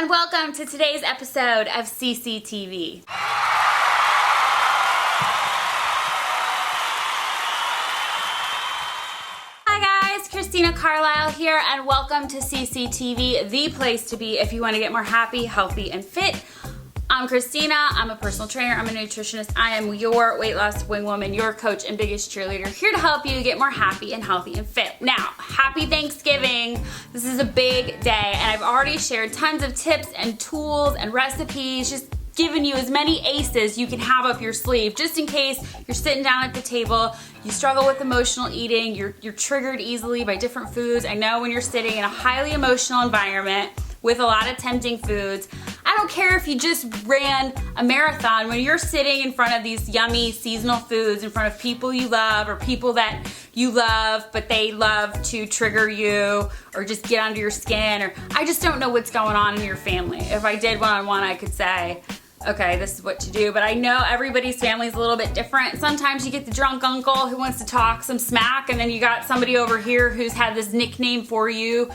and welcome to today's episode of CCTV. Hi guys, Christina Carlyle here, and welcome to CCTV, the place to be if you want to get more happy, healthy, and fit. I'm Christina. I'm a personal trainer. I'm a nutritionist. I am your weight loss wing woman, your coach and biggest cheerleader, here to help you get more happy and healthy and fit. Now, happy Thanksgiving. This is a big day, and I've already shared tons of tips and tools and recipes, just giving you as many aces you can have up your sleeve, just in case you're sitting down at the table, you struggle with emotional eating, you're triggered easily by different foods. I know when you're sitting in a highly emotional environment with a lot of tempting foods, I don't care if you just ran a marathon, when you're sitting in front of these yummy seasonal foods in front of people you love or people that you love but they love to trigger you or just get under your skin, or I just don't know what's going on in your family. If I did one-on-one, I could say, okay, this is what to do, but I know everybody's family is a little bit different. Sometimes you get the drunk uncle who wants to talk some smack, and then you got somebody over here who's had this nickname for you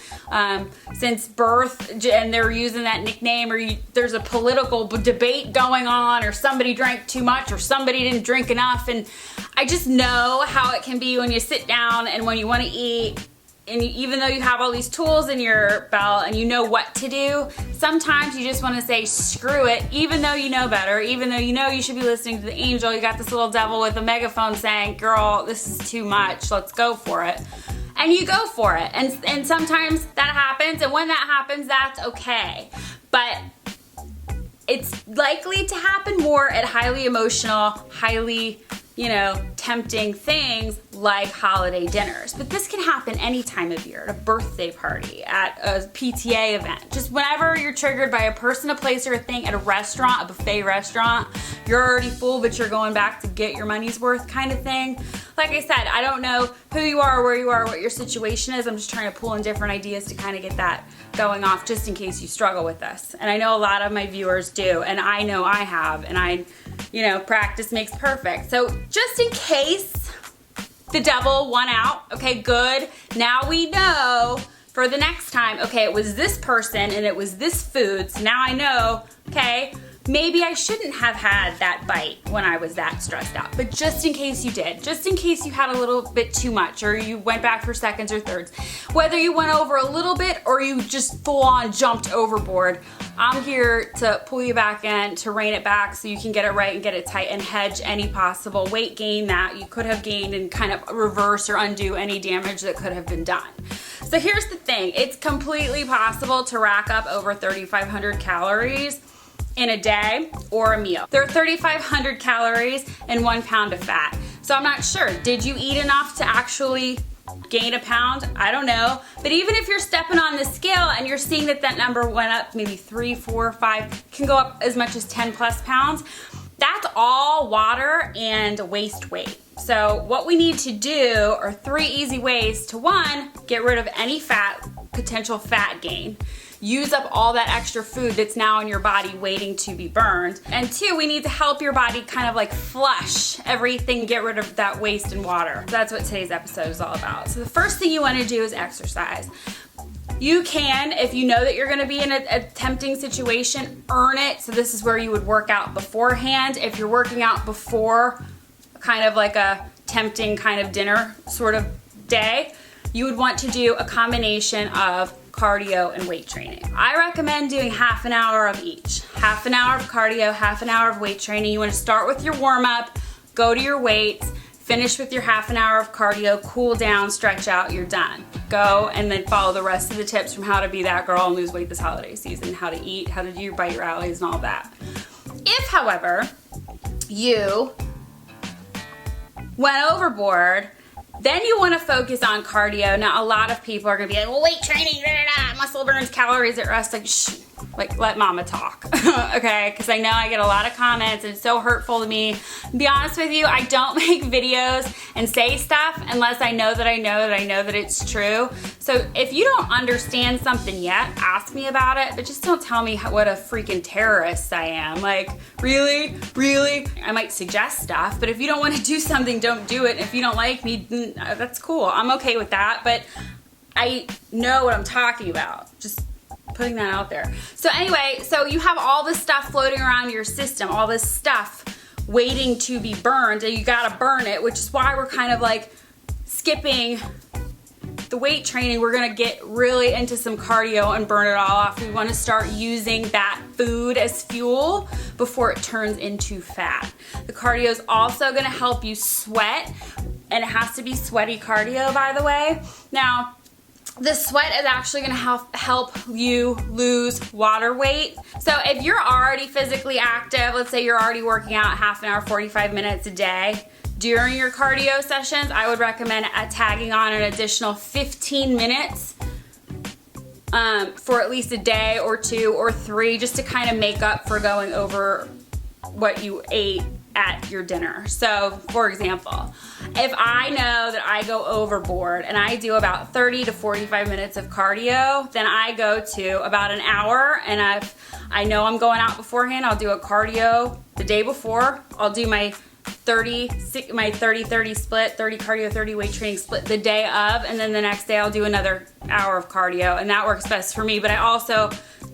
since birth, and they're using that nickname, or there's a political debate going on, or somebody drank too much, or somebody didn't drink enough, and I just know how it can be when you sit down and when you want to eat. And even though you have all these tools in your belt and you know what to do, sometimes you just want to say, screw it, even though you know better, even though you know you should be listening to the angel, you got this little devil with a megaphone saying, girl, this is too much, let's go for it. And you go for it. And sometimes that happens, and when that happens, that's okay. But it's likely to happen more at highly emotional, highly tempting things like holiday dinners. But this can happen any time of year, at a birthday party, at a PTA event, just whenever you're triggered by a person, a place, or a thing, at a restaurant, a buffet restaurant, you're already full, but you're going back to get your money's worth kind of thing. Like I said, I don't know who you are, where you are, what your situation is. I'm just trying to pull in different ideas to kind of get that going off, just in case you struggle with this. And I know a lot of my viewers do, and I know I have, and practice makes perfect. So just in case the devil won out, okay, good. Now we know for the next time, okay, it was this person and it was this food, so now I know, okay, maybe I shouldn't have had that bite when I was that stressed out. But just in case you did, just in case you had a little bit too much, or you went back for seconds or thirds, whether you went over a little bit or you just full on jumped overboard, I'm here to pull you back in, to rein it back so you can get it right and get it tight and hedge any possible weight gain that you could have gained, and kind of reverse or undo any damage that could have been done. So here's the thing, it's completely possible to rack up over 3,500 calories in a day or a meal. There are 3,500 calories in 1 pound of fat. So I'm not sure, did you eat enough to actually gain a pound? I don't know. But even if you're stepping on the scale and you're seeing that that number went up maybe 3, 4, 5, can go up as much as 10 plus pounds, that's all water and waste weight. So what we need to do are 3 easy ways to, 1, get rid of any potential fat gain. Use up all that extra food that's now in your body waiting to be burned. And 2, we need to help your body kind of like flush everything, get rid of that waste and water. That's what today's episode is all about. So the first thing you want to do is exercise. You can, if you know that you're going to be in a tempting situation, earn it. So this is where you would work out beforehand. If you're working out before kind of like a tempting kind of dinner sort of day, you would want to do a combination of cardio and weight training. I recommend doing half an hour of each. Half an hour of cardio, half an hour of weight training. You want to start with your warm-up, go to your weights, finish with your half an hour of cardio, cool down, stretch out, you're done. Go and then follow the rest of the tips from how to be that girl and lose weight this holiday season, how to eat, how to do your bite rallies and all that. If, however, you went overboard, then you want to focus on cardio. Now, a lot of people are going to be like, well, weight training, muscle burns, calories at rest. Like, shh, like, let mama talk, okay? Because I know I get a lot of comments, and it's so hurtful to me. To be honest with you, I don't make videos and say stuff unless I know that I know that I know that it's true. So if you don't understand something yet, ask me about it, but just don't tell me what a freaking terrorist I am. Like, really? Really? I might suggest stuff, but if you don't want to do something, don't do it. If you don't like me, that's cool. I'm okay with that, but I know what I'm talking about. Just putting that out there. So anyway, so you have all this stuff floating around your system, all this stuff waiting to be burned, and you gotta burn it, which is why we're kind of like skipping the weight training. We're gonna get really into some cardio and burn it all off. We wanna start using that food as fuel before it turns into fat. The cardio is also gonna help you sweat, and it has to be sweaty cardio, by the way. Now, the sweat is actually gonna help you lose water weight. So if you're already physically active, let's say you're already working out half an hour, 45 minutes a day, during your cardio sessions, I would recommend tagging on an additional 15 minutes for at least a day or 2 or 3, just to kind of make up for going over what you ate at your dinner. So for example, if I know that I go overboard and I do about 30 to 45 minutes of cardio, then I go to about an hour, and I know I'm going out beforehand, I'll do a cardio the day before. I'll do my 30-30 split, 30 cardio, 30 weight training split the day of, and then the next day I'll do another hour of cardio, and that works best for me. But I also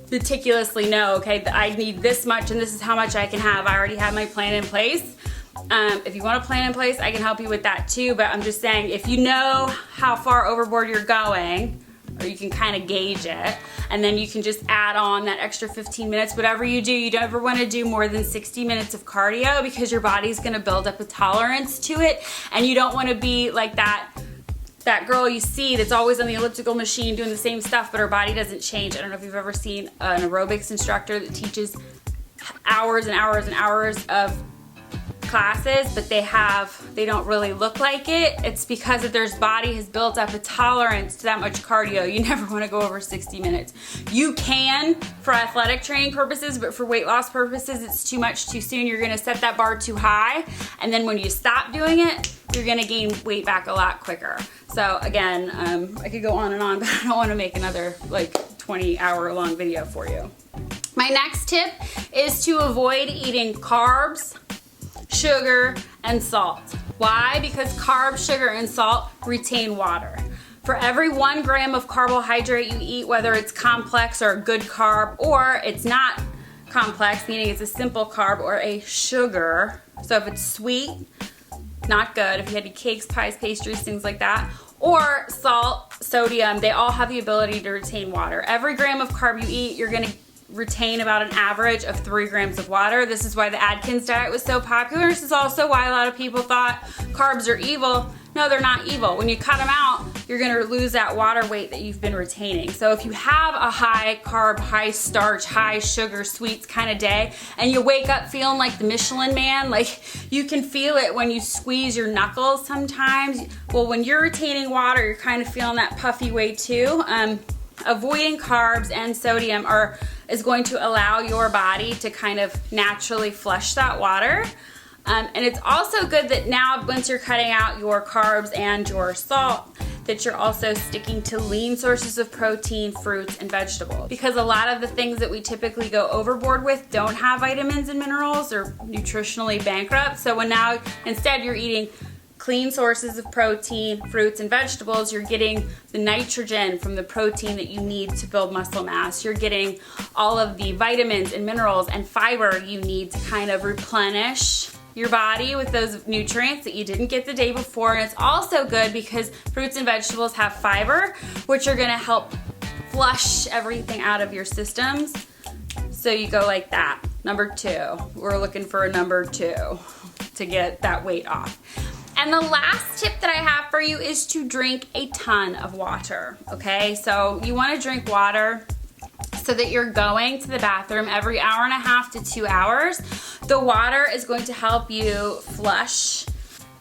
meticulously know, okay, I need this much and this is how much I can have. I already have my plan in place. If you want a plan in place, I can help you with that too, but I'm just saying, if you know how far overboard you're going, or you can kind of gauge it, and then you can just add on that extra 15 minutes. Whatever you do, you don't ever want to do more than 60 minutes of cardio, because your body's going to build up a tolerance to it, and you don't want to be like that girl you see that's always on the elliptical machine doing the same stuff, but her body doesn't change. I don't know if you've ever seen an aerobics instructor that teaches hours and hours and hours of classes, but they don't really look like it. It's because their body has built up a tolerance to that much cardio. You never want to go over 60 minutes. You can for athletic training purposes, but for weight loss purposes, it's too much too soon. You're going to set that bar too high, and then when you stop doing it, you're going to gain weight back a lot quicker. So again, I could go on and on, but I don't want to make another like 20-hour long video for you. My next tip is to avoid eating carbs, sugar, and salt. Why? Because carbs, sugar, and salt retain water. For every 1 gram of carbohydrate you eat, whether it's complex or a good carb, or it's not complex, meaning it's a simple carb, or a sugar, so if it's sweet, not good, if you had any cakes, pies, pastries, things like that, or salt, sodium, they all have the ability to retain water. Every gram of carb you eat, you're gonna retain about an average of 3 grams of water. This is why the Atkins diet was so popular. This is also why a lot of people thought carbs are evil. No, they're not evil. When you cut them out, you're gonna lose that water weight that you've been retaining. So if you have a high carb, high starch, high sugar, sweets kind of day, and you wake up feeling like the Michelin Man, like you can feel it when you squeeze your knuckles sometimes. Well, when you're retaining water, you're kind of feeling that puffy way too. Avoiding carbs and sodium is going to allow your body to kind of naturally flush that water. And it's also good that now, once you're cutting out your carbs and your salt, that you're also sticking to lean sources of protein, fruits, and vegetables. Because a lot of the things that we typically go overboard with don't have vitamins and minerals, or nutritionally bankrupt. So when now instead you're eating clean sources of protein, fruits, and vegetables, you're getting the nitrogen from the protein that you need to build muscle mass. You're getting all of the vitamins and minerals and fiber you need to kind of replenish your body with those nutrients that you didn't get the day before. And it's also good because fruits and vegetables have fiber, which are gonna help flush everything out of your systems. So you go like that. Number 2, we're looking for a number 2 to get that weight off. And the last tip that I have for you is to drink a ton of water, okay? So you wanna drink water so that you're going to the bathroom every hour and a half to 2 hours. The water is going to help you flush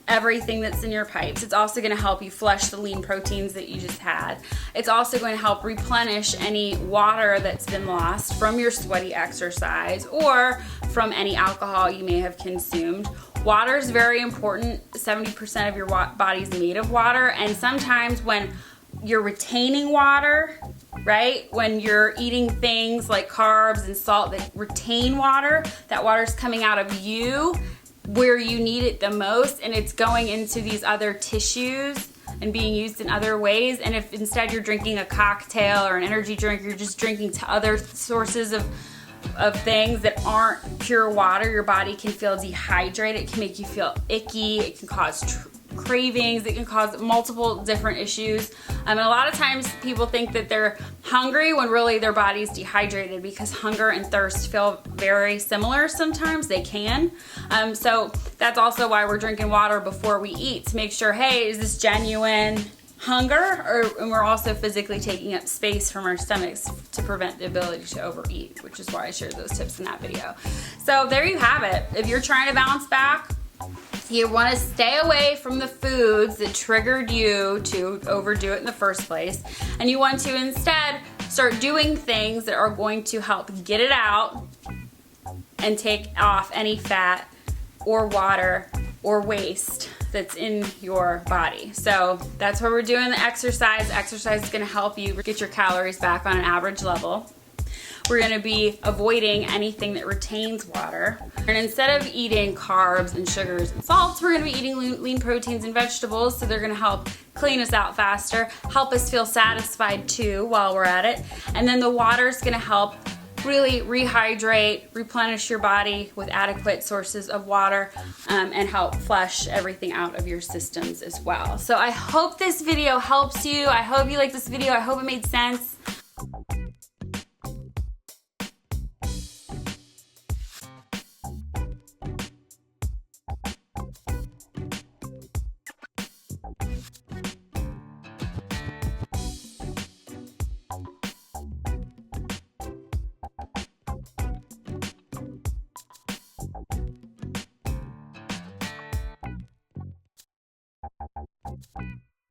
everything that's in your pipes. It's also gonna help you flush the lean proteins that you just had. It's also going to help replenish any water that's been lost from your sweaty exercise or from any alcohol you may have consumed. Water is very important. 70% of your body's made of water, and sometimes when you're retaining water, right? When you're eating things like carbs and salt that retain water, that water's coming out of you where you need it the most, and it's going into these other tissues and being used in other ways. And if instead you're drinking a cocktail or an energy drink, you're just drinking to other sources of things that aren't pure water, your body can feel dehydrated. It can make you feel icky. It can cause cravings. It can cause multiple different issues. And a lot of times people think that they're hungry when really their body's dehydrated, because hunger and thirst feel very similar. Sometimes they can. So that's also why we're drinking water before we eat, to make sure, hey, is this genuine hunger, and we're also physically taking up space from our stomachs to prevent the ability to overeat, which is why I shared those tips in that video. So there you have it. If you're trying to bounce back, you want to stay away from the foods that triggered you to overdo it in the first place, and you want to instead start doing things that are going to help get it out and take off any fat or water or waste that's in your body. So that's why we're doing the exercise. Exercise is going to help you get your calories back on an average level. We're going to be avoiding anything that retains water. And instead of eating carbs and sugars and salts, we're going to be eating lean proteins and vegetables. So they're going to help clean us out faster, help us feel satisfied too while we're at it. And then the water is going to help really rehydrate, replenish your body with adequate sources of water, and help flush everything out of your systems as well. So I hope this video helps you. I hope you like this video. I hope it made sense.